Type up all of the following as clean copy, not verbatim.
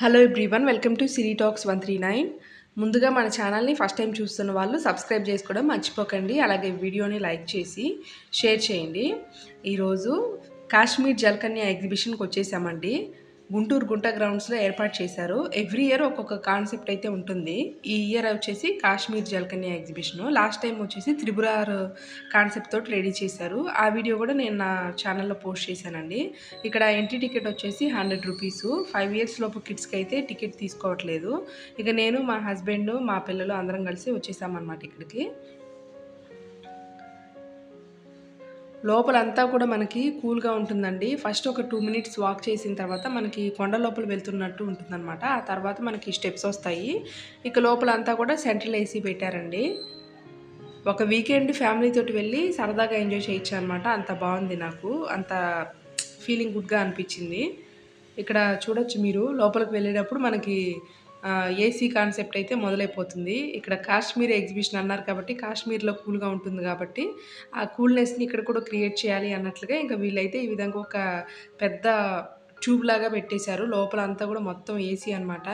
Hello everyone, welcome to Siri talks 139. ముందుగా మన ఛానల్ని ఫస్ట్ టైం చూస్తున్న వాళ్ళు సబ్స్క్రైబ్ చేసుకోవడం మర్చిపోకండి. అలాగే వీడియోని లైక్ చేసి షేర్ చేయండి. ఈరోజు కాశ్మీర్ జల్కన్య ఎగ్జిబిషన్కి వచ్చేసామండి. గుంటూరు గుంట గ్రౌండ్స్లో ఏర్పాటు చేశారు. ఎవ్రీ ఇయర్ ఒక్కొక్క కాన్సెప్ట్ అయితే ఉంటుంది. ఈ ఇయర్ వచ్చేసి కాశ్మీర్ జల్కన్య ఎగ్జిబిషను. లాస్ట్ టైం వచ్చేసి త్రిపురార్ కాన్సెప్ట్ తోటి రెడీ చేశారు. ఆ వీడియో కూడా నేను నా ఛానల్లో పోస్ట్ చేశానండి. ఇక్కడ ఎంట్రీ టికెట్ వచ్చేసి 100 రూపీస్. 5 ఇయర్స్ లోపు కిడ్స్కి అయితే టికెట్ తీసుకోవట్లేదు. ఇక నేను, మా హస్బెండ్, మా పిల్లలు అందరం కలిసి వచ్చేసామన్నమాట ఇక్కడికి. లోపలంతా కూడా మనకి కూల్గా ఉంటుందండి. ఫస్ట్ ఒక 2 మినిట్స్ వాక్ చేసిన తర్వాత మనకి కొండ లోపల వెళ్తున్నట్టు ఉంటుందన్నమాట. ఆ తర్వాత మనకి స్టెప్స్ వస్తాయి. ఇక లోపలంతా కూడా సెంట్రల్ ఏసీ పెట్టారండి. ఒక వీకెండ్ ఫ్యామిలీ తోటి వెళ్ళి సరదాగా ఎంజాయ్ చేయొచ్చు అనమాట. అంత బాగుంది, నాకు అంత ఫీలింగ్ గుడ్గా అనిపించింది. ఇక్కడ చూడొచ్చు మీరు, లోపలికి వెళ్ళేటప్పుడు మనకి ఏసీ కాన్సెప్ట్ అయితే మొదలైపోతుంది. ఇక్కడ కాశ్మీర్ ఎగ్జిబిషన్ అన్నారు కాబట్టి కాశ్మీర్లో కూల్గా ఉంటుంది కాబట్టి ఆ కూల్నెస్ని ఇక్కడ కూడా క్రియేట్ చేయాలి అన్నట్లుగా ఇంకా వీళ్ళైతే ఈ విధంగా ఒక పెద్ద ట్యూబ్ లాగా పెట్టేశారు. లోపల అంతా కూడా మొత్తం ఏసీ అనమాట.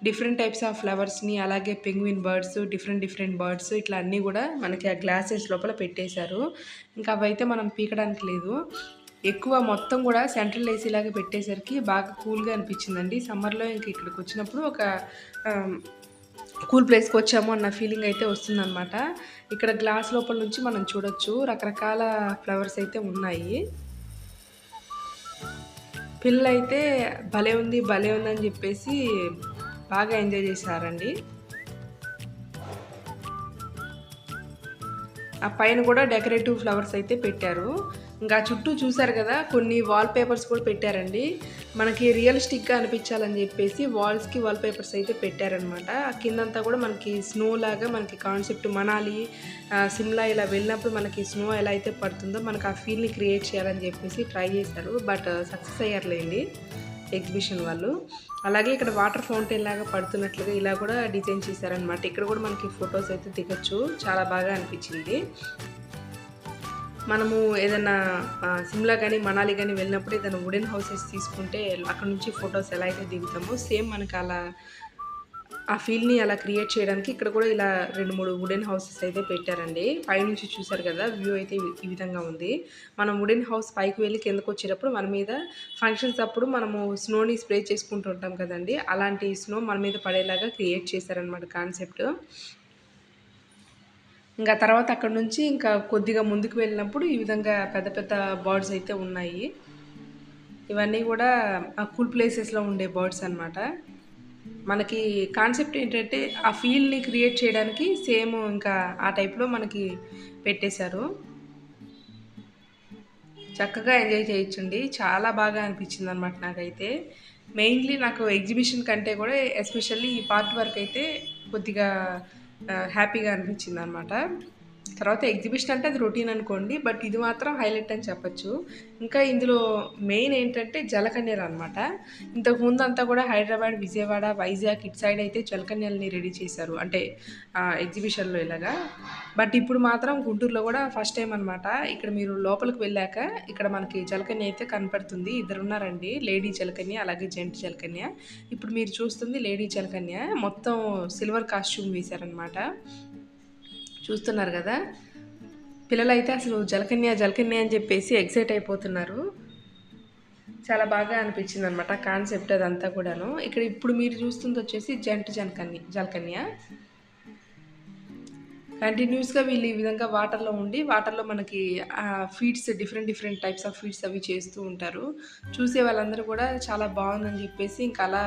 డిఫరెంట్ టైప్స్ ఆఫ్ ఫ్లవర్స్ని, అలాగే పెంగ్విన్ బర్డ్స్, డిఫరెంట్ బర్డ్స్ ఇట్లా అన్నీ కూడా మనకి ఆ గ్లాసెస్ లోపల పెట్టేశారు. ఇంకా అవైతే మనం పీకడానికి లేదు. ఎక్కువ మొత్తం కూడా సెంట్రల్ ఏసీ లాగా పెట్టేసరికి బాగా కూల్గా అనిపించిందండి. సమ్మర్లో ఇంక ఇక్కడికి వచ్చినప్పుడు ఒక కూల్ ప్లేస్కి వచ్చాము అన్న ఫీలింగ్ అయితే వస్తుందన్నమాట. ఇక్కడ గ్లాస్ లోపల నుంచి మనం చూడొచ్చు, రకరకాల ఫ్లవర్స్ అయితే ఉన్నాయి. పిల్లలైతే భలే ఉంది అని చెప్పేసి బాగా ఎంజాయ్ చేశారండి. ఆ పైన కూడా డెకరేటివ్ ఫ్లవర్స్ అయితే పెట్టారు. ఇంకా చుట్టూ చూసారు కదా, కొన్ని వాల్ పేపర్స్ కూడా పెట్టారండి. మనకి రియలిస్టిక్గా అనిపించాలని చెప్పేసి వాల్స్కి వాల్ పేపర్స్ అయితే పెట్టారనమాట. కిందంతా కూడా మనకి స్నో లాగా, మనకి కాన్సెప్ట్ మనాలి, సిమ్లా ఇలా వెళ్ళినప్పుడు మనకి స్నో ఎలా అయితే పడుతుందో మనకు ఆ ఫీల్ని క్రియేట్ చేయాలని చెప్పేసి ట్రై చేశారు. బట్ సక్సెస్ అయ్యారులేండి ఎగ్జిబిషన్ వాళ్ళు. అలాగే ఇక్కడ వాటర్ ఫౌంటైన్ లాగా పడుతున్నట్లుగా ఇలా కూడా డిజైన్ చేశారనమాట. ఇక్కడ కూడా మనకి ఫొటోస్ అయితే దిగొచ్చు. చాలా బాగా అనిపించింది. మనము ఏదైనా సిమ్లా కానీ మనాలి కానీ వెళ్ళినప్పుడు ఏదైనా వుడెన్ హౌసెస్ తీసుకుంటే అక్కడ నుంచి ఫొటోస్ ఎలా అయితే దిగుతామో సేమ్ మనకు అలా ఆ ఫీల్ని అలా క్రియేట్ చేయడానికి ఇక్కడ కూడా ఇలా 2-3 వుడెన్ హౌసెస్ అయితే పెట్టారండి. పైనుంచి చూసారు కదా, వ్యూ అయితే ఈ విధంగా ఉంది. మనం వుడెన్ హౌస్ పైకి వెళ్ళి కిందకు వచ్చేటప్పుడు మన మీద ఫంక్షన్స్ అప్పుడు మనము స్నోని స్ప్రే చేసుకుంటూ ఉంటాం కదండి, అలాంటి స్నో మన మీద పడేలాగా క్రియేట్ చేశారనమాట కాన్సెప్ట్. ఇంకా తర్వాత అక్కడ నుంచి ఇంకా కొద్దిగా ముందుకు వెళ్ళినప్పుడు ఈ విధంగా పెద్ద పెద్ద బర్డ్స్ అయితే ఉన్నాయి. ఇవన్నీ కూడా కూల్ ప్లేసెస్లో ఉండే బర్డ్స్ అనమాట. మనకి కాన్సెప్ట్ ఏంటంటే ఆ ఫీల్ని క్రియేట్ చేయడానికి సేమ్ ఇంకా ఆ టైప్లో మనకి పెట్టేశారు. చక్కగా ఎంజాయ్ చేయొచ్చండి. చాలా బాగా అనిపించింది అనమాట నాకైతే. మెయిన్లీ నాకు ఎగ్జిబిషన్ కంటే కూడా ఎస్పెషల్లీ ఈ పార్ట్ వరకు అయితే కొద్దిగా హ్యాపీగా అనిపించింది అనమాట. తర్వాత ఎగ్జిబిషన్ అంటే అది రొటీన్ అనుకోండి, బట్ ఇది మాత్రం హైలైట్ అని చెప్పచ్చు. ఇంకా ఇందులో మెయిన్ ఏంటంటే జలకన్యలు అనమాట. ఇంతకుముందు అంతా కూడా హైదరాబాద్, విజయవాడ, వైజాగ్ ఇటు సైడ్ అయితే జలకన్యల్ని రెడీ చేశారు, అంటే ఎగ్జిబిషన్లో ఇలాగా. బట్ ఇప్పుడు మాత్రం గుంటూరులో కూడా ఫస్ట్ టైం అనమాట. ఇక్కడ మీరు లోపలికి వెళ్ళాక ఇక్కడ మనకి జలకన్య అయితే కనపడుతుంది. ఇద్దరు ఉన్నారండి, లేడీ జలకన్య అలాగే జెంట్ జలకన్య. ఇప్పుడు మీరు చూస్తుంది లేడీ జలకన్య. మొత్తం సిల్వర్ కాస్ట్యూమ్ వేశారనమాట. చూస్తున్నారు కదా, పిల్లలైతే అసలు జలకన్య అని చెప్పేసి ఎక్సైట్ అయిపోతున్నారు. చాలా బాగా అనిపించింది అనమాట కాన్సెప్ట్ అదంతా కూడాను. ఇక్కడ ఇప్పుడు మీరు చూస్తుంది వచ్చేసి జలకన్య. కంటిన్యూస్గా వీళ్ళు ఈ విధంగా వాటర్లో ఉండి వాటర్లో మనకి feeds, different types of feeds అవి చేస్తూ ఉంటారు. చూసే వాళ్ళందరూ కూడా చాలా బాగుందని చెప్పేసి ఇంకా అలా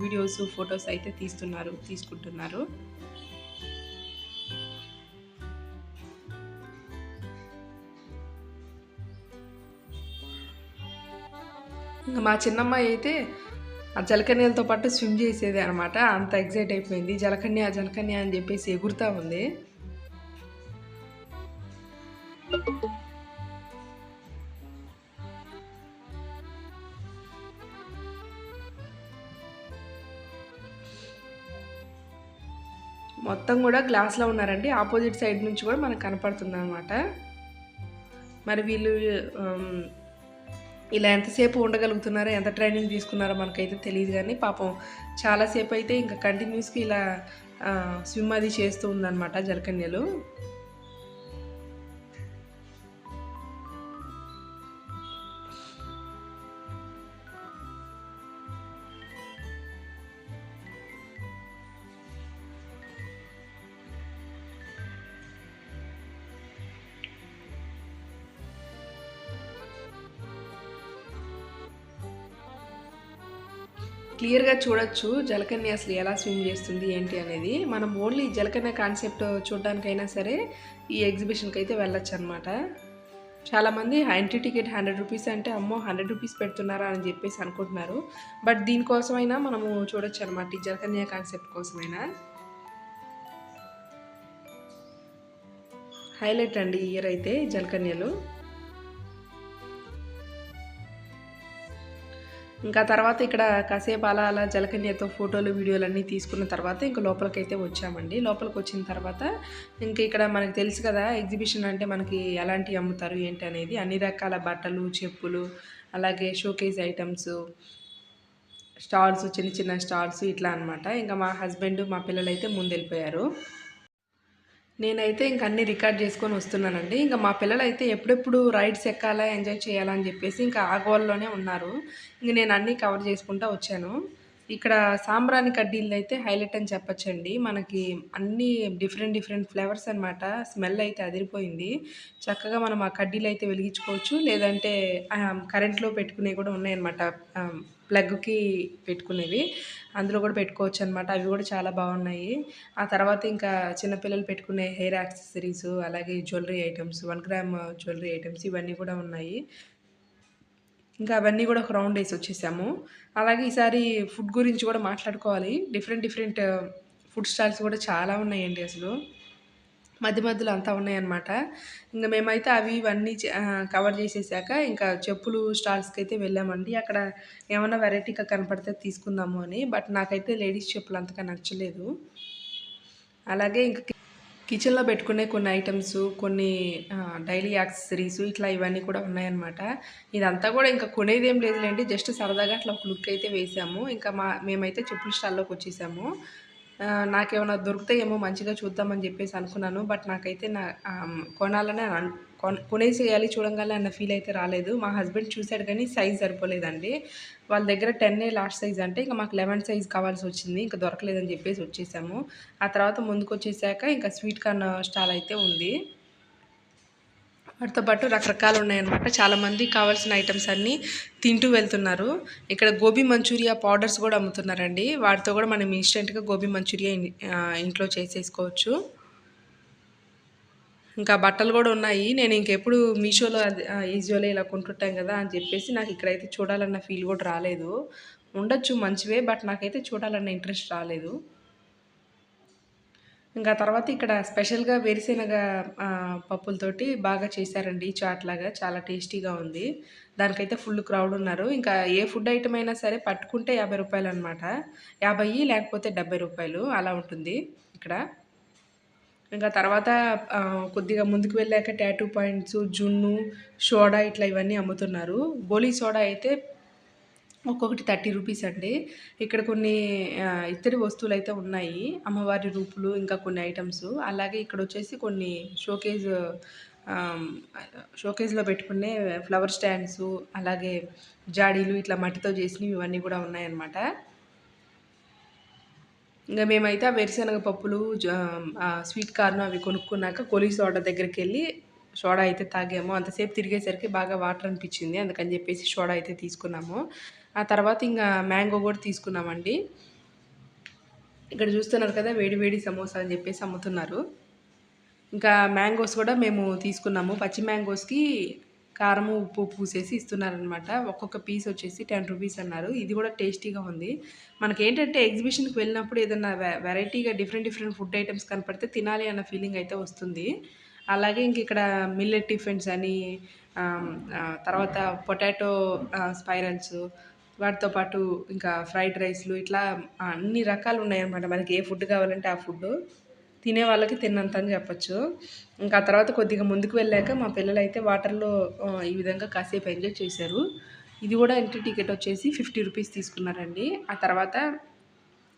వీడియోస్, ఫొటోస్ అయితే తీసుకుంటున్నారు. ఇంకా మా చిన్నమ్మాయి అయితే ఆ జలకన్యలతో పాటు స్విమ్ చేసేది అనమాట. అంత ఎగ్జైట్ అయిపోయింది. జలకన్య అని చెప్పేసి ఎగురుతూ ఉంది. మొత్తం కూడా గ్లాస్లో ఉన్నారండి. ఆపోజిట్ సైడ్ నుంచి కూడా మనకు కనపడుతుంది అనమాట. మరి వీళ్ళు ఇలా ఎంతసేపు ఉండగలుగుతున్నారో, ఎంత ట్రైనింగ్ తీసుకున్నారో మనకైతే తెలియదు కానీ పాపం చాలాసేపు అయితే ఇంకా కంటిన్యూస్గా ఇలా స్విమ్ అది చేస్తూ ఉందన్నమాట జలకన్యలు. క్లియర్‌గా చూడొచ్చు జలకన్య అసలు ఎలా స్విమ్ చేస్తుంది ఏంటి అనేది. మనం ఓన్లీ జలకన్య కాన్సెప్ట్ చూడడానికైనా సరే ఈ ఎగ్జిబిషన్‌కి అయితే వెళ్ళొచ్చనమాట. చాలామంది ఎంట్రీ టికెట్ రూ. 100 అంటే అమ్మో! రూ. 100 పెడుతున్నారా అని చెప్పేసి అనుకుంటున్నారు. బట్ దీనికోసమైనా మనము చూడొచ్చనమాట. ఈ జలకన్య కాన్సెప్ట్ కోసమైనా. హైలైట్ అండి ఈ ఇయర్ అయితే జలకన్యలు. ఇంకా తర్వాత ఇక్కడ కాసేపు అలా అలా జలకన్యతో ఫోటోలు వీడియోలన్నీ తీసుకున్న తర్వాత ఇంక లోపలికైతే వచ్చామండి. లోపలికి వచ్చిన తర్వాత ఇంక ఇక్కడ మనకు తెలుసు కదా ఎగ్జిబిషన్ అంటే మనకి ఎలాంటివి అమ్ముతారు ఏంటి అనేది. అన్ని రకాల బట్టలు, చెప్పులు, అలాగే షోకేస్ ఐటమ్స్, స్టాల్స్, చిన్న చిన్న స్టాల్స్ ఇట్లా అనమాట. ఇంకా మా హస్బెండ్ మా పిల్లలైతే ముందెళ్ళిపోయారు. నేనైతే ఇంక అన్నీ రికార్డ్ చేసుకొని వస్తున్నానండి. ఇంక మా పిల్లలైతే ఎప్పుడెప్పుడు రైడ్స్ ఎక్కాలా, ఎంజాయ్ చేయాలా అని చెప్పేసి ఇంకా ఆ గోలలోనే ఉన్నారు. ఇంక నేను అన్నీ కవర్ చేసుకుంటా వచ్చాను. ఇక్కడ సాంబ్రాణి కడ్డీలైతే హైలైట్ అని చెప్పొచ్చండి. మనకి అన్నీ డిఫరెంట్ డిఫరెంట్ ఫ్లేవర్స్ అనమాట. స్మెల్ అయితే అదిరిపోయింది. చక్కగా మనం ఆ కడ్డీలైతే వెలిగించుకోవచ్చు. లేదంటే కరెంట్‌లో పెట్టుకునేవి కూడా ఉన్నాయన్నమాట. ప్లగ్‌కి పెట్టుకునేవి. అందులో కూడా పెట్టుకోవచ్చు అనమాట. అవి కూడా చాలా బాగున్నాయి. ఆ తర్వాత ఇంకా చిన్నపిల్లలు పెట్టుకునే హెయిర్ యాక్సెసరీస్, అలాగే jewellery items, 1 gram jewellery items ఇవన్నీ కూడా ఉన్నాయి. ఇంకా అవన్నీ కూడా ఒక రౌండ్ వేసి వచ్చేసాము. అలాగే ఈసారి ఫుడ్ గురించి కూడా మాట్లాడుకోవాలి. డిఫరెంట్ డిఫరెంట్ ఫుడ్ స్టాల్స్ కూడా చాలా ఉన్నాయండి అసలు. మధ్య మధ్యలో అంతా ఉన్నాయన్నమాట. ఇంక మేమైతే అవి ఇవన్నీ కవర్ చేసేసాక ఇంకా చెప్పులు స్టాల్స్‌కైతే వెళ్ళామండి. అక్కడ ఏమన్నా వెరైటీగా కనపడితే తీసుకుందాము అని. బట్ నాకైతే లేడీస్ చెప్పులు అంతగా నచ్చలేదు. అలాగే ఇంక కిచెన్‌లో పెట్టుకునే కొన్ని ఐటమ్స్, కొన్ని డైలీ యాక్సెసరీస్ ఇట్లా ఇవన్నీ కూడా ఉన్నాయన్నమాట. ఇదంతా కూడా ఇంకా కొనేదేం లేదులెండి. జస్ట్ సరదాగా అట్లా ఒక లుక్ అయితే వేసాము. ఇంకా మేమైతే చెప్పుల స్టాల్‌లోకొచ్చేసాము. నాకేమన్నా దొరుకుతాయేమో మంచిగా చూద్దామని జెప్పేసి అనుకున్నాను. బట్ నాకైతే కొనాలని కొనేసేయాలి చూడంగానే అన్న ఫీల్ అయితే రాలేదు. మా హస్బెండ్ చూసాడు కానీ సైజ్ సరిపోలేదండి. వాళ్ళ దగ్గర 10 లాస్ట్ సైజ్ అంటే ఇంక మాకు 11 సైజ్ కావాల్సొచ్చింది. ఇంక దొరకలేదని జెప్పేసి వచ్చేసాము. ఆ తర్వాత ముందుకొచ్చేసాక ఇంకా స్వీట్ కార్న్ స్టాల్ అయితే ఉంది. వాటితో పాటు రకరకాలు ఉన్నాయన్నమాట. చాలామంది కావాల్సిన ఐటమ్స్ అన్నీ తింటూ వెళ్తున్నారు. ఇక్కడ గోబీ మంచూరియా పౌడర్స్ కూడా అమ్ముతున్నారండి. వాటితో కూడా మనం ఇన్స్టెంట్‌గా గోబీ మంచూరియా ఇంట్లో చేసేసుకోవచ్చు. ఇంకా బట్టలు కూడా ఉన్నాయి. నేను ఇంకెప్పుడు మీషోలో ఈజియోలో ఇలా కొంటుంటాం కదా అని చెప్పేసి నాకు ఇక్కడైతే చూడాలన్న ఫీల్ కూడా రాలేదు. ఉండొచ్చు మంచివే. బట్ నాకైతే చూడాలన్న ఇంట్రెస్ట్ రాలేదు. ఇంకా తర్వాత ఇక్కడ స్పెషల్‌గా వేరుశెనగ పప్పులతోటి బాగా చేశారండి చాట్‌లాగా. చాలా టేస్టీగా ఉంది. దానికైతే ఫుల్ క్రౌడ్ ఉన్నారు. ఇంకా ఏ ఫుడ్ ఐటెమ్ అయినా సరే పట్టుకుంటే రూ. 50 అనమాట. 50 లేకపోతే రూ. 70 అలా ఉంటుంది ఇక్కడ. ఇంకా తర్వాత కొద్దిగా ముందుకు వెళ్ళాక టాటూ పాయింట్స్, జున్ను, సోడా ఇట్లా ఇవన్నీ అమ్ముతున్నారు. గోలీ సోడా అయితే ఒక్కొక్కటి రూ. 30 అండి. ఇక్కడ కొన్ని ఇత్తడి వస్తువులైతే ఉన్నాయి. అమ్మవారి రూపులు, ఇంకా కొన్ని ఐటమ్స్. అలాగే ఇక్కడొచ్చేసి కొన్ని షోకేజ్ ఆహ్, షోకేజ్‌లో పెట్టుకునే ఫ్లవర్ స్టాండ్సు, అలాగే జాడీలు ఇట్లా మట్టితో చేసినవి ఇవన్నీ కూడా ఉన్నాయన్నమాట. ఇంక మేమైతే ఆ వేరుశనగ పప్పులు, స్వీట్ కార్న్ అవి కొనుక్కున్నాక గోలీ సోడా దగ్గరికెళ్ళి సోడా అయితే తాగాము. అంతసేపు తిరిగేసరికి బాగా వాటర్ అనిపిచ్చింది. అందుకని జెప్పేసి సోడా అయితే తీసుకున్నాము. ఆ తర్వాత ఇంగా మ్యాంగో గూడా తీసుకున్నామండి. ఇక్కడ చూస్తున్నారు కదా! వేడి వేడి సమోసా అని జెప్పేసి అమ్ముతున్నారు. ఇంకా మ్యాంగోస్ కూడా మేము తీసుకున్నాము. పచ్చి మ్యాంగోస్‌కి కారము, ఉప్పు పూసేసి ఇస్తున్నారనమాట. ఒక్కొక్క పీస్ వచ్చేసి రూ. 10 అన్నారు. ఇది కూడా టేస్టీగా ఉంది. మనకేంటంటే ఎగ్జిబిషన్‌కి వెళ్ళినప్పుడు ఏదన్నా వెరైటీగా డిఫరెంట్ డిఫరెంట్ ఫుడ్ ఐటెమ్స్ కనపడితే తినాలి అన్న ఫీలింగ్ అయితే వస్తుంది. అలాగే ఇంకిక్కడ మిల్లెట్ టిఫిన్స్ అని తర్వాత పొటాటో స్పైరల్స్, వాటితో పాటు ఇంకా ఫ్రైడ్ రైస్‌లు ఇట్లా అన్ని రకాలు ఉన్నాయన్నమాట. మనకి ఏ ఫుడ్ కావాలంటే ఆ ఫుడ్డు. తినే వాళ్ళకి తిన్నంత అని చెప్పొచ్చు. ఇంకా ఆ తర్వాత కొద్దిగా ముందుకు వెళ్ళాక మా పిల్లలైతే వాటర్‌లో ఈ విధంగా కాసేపు ఎంజాయ్ చేశారు. ఇది కూడా ఎంట్రీ టికెట్ వచ్చేసి 50 రూపీస్ తీసుకున్నారండి. ఆ తర్వాత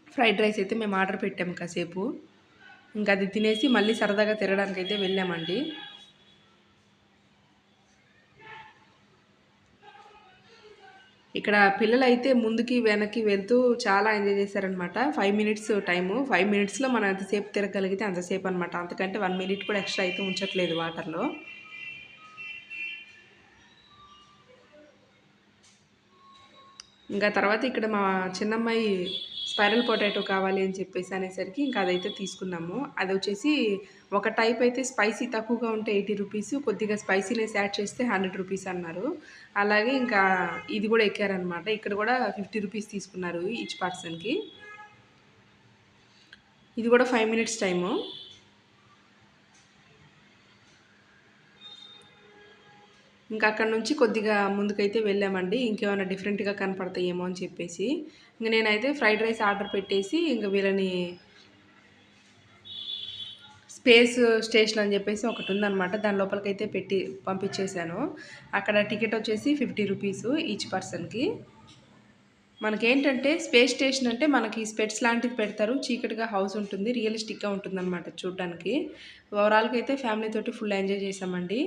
ఫ్రైడ్ రైస్ అయితే మేము ఆర్డర్ పెట్టాము కాసేపు. ఇంకా అది తినేసి మళ్ళీ సరదాగా తిరగడానికైతే వెళ్ళామండి. ఇక్కడ పిల్లలైతే ముందుకి వెనక్కి వెళ్తూ చాలా ఎంజాయ్ చేశారనమాట. 5 మినిట్స్ టైము. 5 మినిట్స్‌లో మనం ఎంతసేపు తిరగగలిగితే అంతసేపు అనమాట. అంతకంటే 1 మినిట్ కూడా ఎక్స్‌ట్రా అయితే ఉంచట్లేదు వాటర్‌లో. ఇంకా తర్వాత ఇక్కడ మా చిన్నమ్మాయి స్పైరల్ పొటాటో కావాలి అని చెప్పేసి అనేసరికి ఇంకా అదైతే తీసుకున్నాము. అదొచ్చేసి ఒక టైప్ అయితే స్పైసీ తక్కువగా ఉంటే 80 రూపీసు, కొద్దిగా స్పైసీనెస్ యాడ్ చేస్తే 100 రూపీస్ అన్నారు. అలాగే ఇంకా ఇది కూడా ఎక్కారనమాట. ఇక్కడ కూడా 50 రూపీస్ తీసుకున్నారు ఈచ్ పర్సన్‌కి. ఇది కూడా 5 మినిట్స్ టైము. ఇంకా అక్కడి నుంచి కొద్దిగా ముందుకైతే వెళ్ళామండి. ఇంకేమైనా డిఫరెంట్‌గా కనపడతాయేమో అని చెప్పేసి. ఇంక నేనైతే ఫ్రైడ్ రైస్ ఆర్డర్ పెట్టేసి ఇంక వీళ్ళని స్పేస్ స్టేషన్ అని చెప్పేసి ఒకటుందనమాట. దాని లోపలికైతే పెట్టి పంపించేశాను. అక్కడ టికెట్ వచ్చేసి 50 రూపీసు ఈచ్ పర్సన్‌కి. మనకేంటంటే స్పేస్ స్టేషన్ అంటే మనకి స్పెట్స్ లాంటిది పెడతారు. చీకటిగా హౌస్ ఉంటుంది. రియలిస్టిక్‌గా ఉంటుందనమాట చూడ్డానికి. ఓవరాల్‌గా అయితే ఫ్యామిలీ తోటి ఫుల్ ఎంజాయ్ చేశామండి.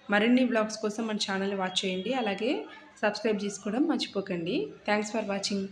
మరిన్ని వ్లాగ్స్ కోసం మన ఛానల్‌ని వాచ్ చేయండి. అలాగే సబ్స్క్రైబ్ చేసుకోవడం మర్చిపోకండి. Thanks for watching.